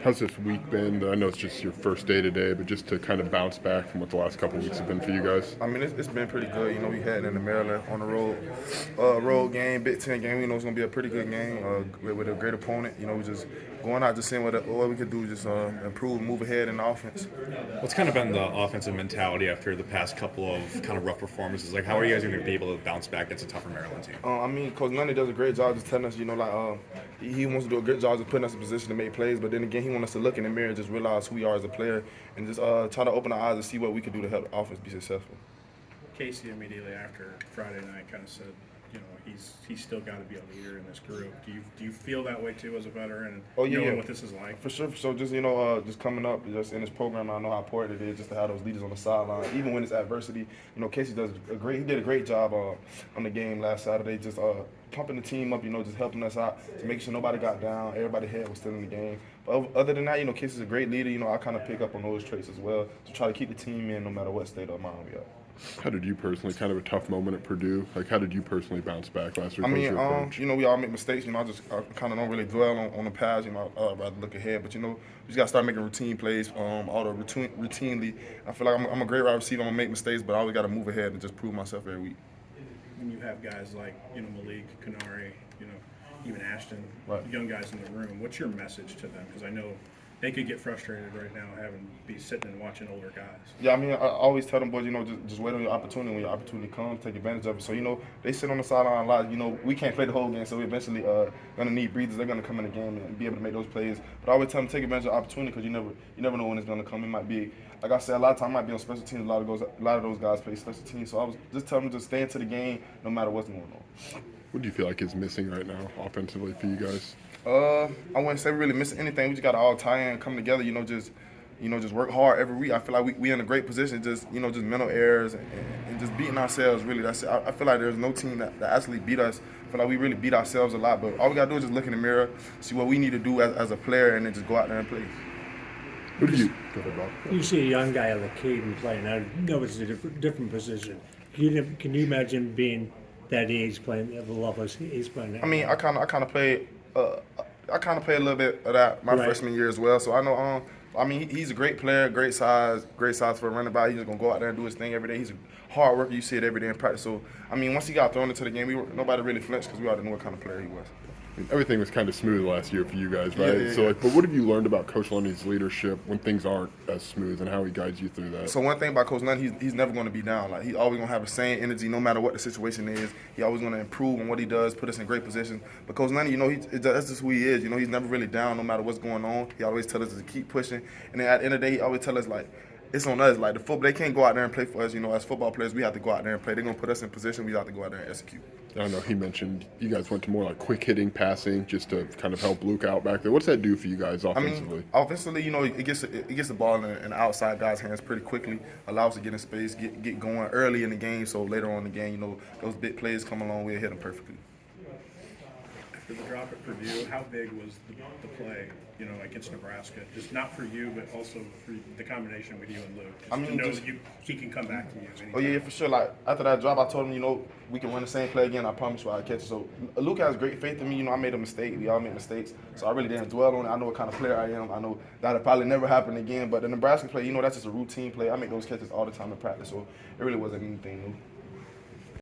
How's this week been? I know it's just your first day today, but just to kind of bounce back from what the last couple of weeks have been for you guys. I mean, it's been pretty good. We heading into Maryland on the road game, Big Ten game. It's going to be a pretty good game with a great opponent. We just going out just seeing what we could do, just improve, move ahead in the offense. What's kind of been the offensive mentality after the past couple of kind of rough performances? Like, how are you guys going to be able to bounce back against a tougher Maryland team? I mean, Coach Lundy does a great job just telling us, he wants to do a good job just putting us in position to make plays. But then again, he wants us to look in the mirror and just realize who we are as a player and just try to open our eyes and see what we can do to help the offense be successful. Casey immediately after Friday night kind of said, he's still got to be a leader in this group. Do you feel that way too as a veteran? And knowing what this is like? For sure. So just just coming up, just in this program, I know how important it is just to have those leaders on the sideline, even when it's adversity. Casey he did a great job on the game last Saturday, just pumping the team up, just helping us out, to make sure nobody got down, everybody's head was still in the game. But other than that, Casey's a great leader. I kind of pick up on those traits as well to try to keep the team in no matter what state of mind we are. How did you personally, kind of a tough moment at Purdue, how did you personally bounce back last week? I mean, we all make mistakes. I kind of don't really dwell on the past. I'd rather look ahead. But, we just got to start making routine plays, routinely. I feel like I'm a great wide receiver. I'm going to make mistakes, but I always got to move ahead and just prove myself every week. When you have guys like, Malik, Kanari, even Ashton, right, young guys in the room, what's your message to them? Because I know they could get frustrated right now having to be sitting and watching older guys. Yeah, I mean, I always tell them, boys, just wait on your opportunity. When your opportunity comes, take advantage of it. So, they sit on the sideline a lot. We can't play the whole game, so we eventually going to need breathers. They're going to come in the game and be able to make those plays. But I always tell them, take advantage of the opportunity, because you never know when it's going to come. It might be, like I said, a lot of time it might be on special teams. A lot of those guys play special teams. So I was just telling them to stay into the game no matter what's going on. What do you feel like is missing right now offensively for you guys? I wouldn't say we really missing anything. We just got to all tie in, come together. Just work hard every week. I feel like we in a great position. Just mental errors and just beating ourselves. Really, that's it. I feel like there's no team that actually beat us. I feel like we really beat ourselves a lot. But all we got to do is just look in the mirror, see what we need to do as a player, and then just go out there and play. What do you go about? You see a young guy like Caden playing. I know it's a different position. Can you imagine being that age playing at the level he's playing now? I mean, I kind of played. I kind of played a little bit of that my freshman year as well. So I know. I mean, he's a great player, great size for a running back. He's just gonna go out there and do his thing every day. He's a hard worker. You see it every day in practice. So I mean, once he got thrown into the game, nobody really flinched because we already knew what kind of player he was. Everything was kind of smooth last year for you guys, right? Yeah. So, but what have you learned about Coach Lundy's leadership when things aren't as smooth, and how he guides you through that? So one thing about Coach Lundy, he's never going to be down. Like, he's always going to have the same energy no matter what the situation is. He's always going to improve on what he does, put us in great positions. But Coach Lundy, that's just who he is. He's never really down no matter what's going on. He always tells us to keep pushing. And then at the end of the day, he always tells us, like, it's on us. Like, the football, they can't go out there and play for us. As football players, we have to go out there and play. They're going to put us in position. We have to go out there and execute. I know he mentioned you guys went to more like quick hitting passing just to kind of help Luke out back there. What's that do for you guys offensively? I mean, offensively, it gets the ball in the outside guy's hands pretty quickly, allows us to get in space, get going early in the game, so later on in the game, those big plays come along, we'll hit them perfectly. After the drop at Purdue, how big was the play, against Nebraska? Just not for you, but also for the combination with you and Luke. Just to know that he can come back to you anytime. Oh, yeah, for sure. Like, after that drop, I told him, we can run the same play again. I promise you I'll catch it. So, Luke has great faith in me. I made a mistake. We all make mistakes. So, I really didn't dwell on it. I know what kind of player I am. I know that'll probably never happen again. But the Nebraska play, that's just a routine play. I make those catches all the time in practice. So, it really wasn't anything new.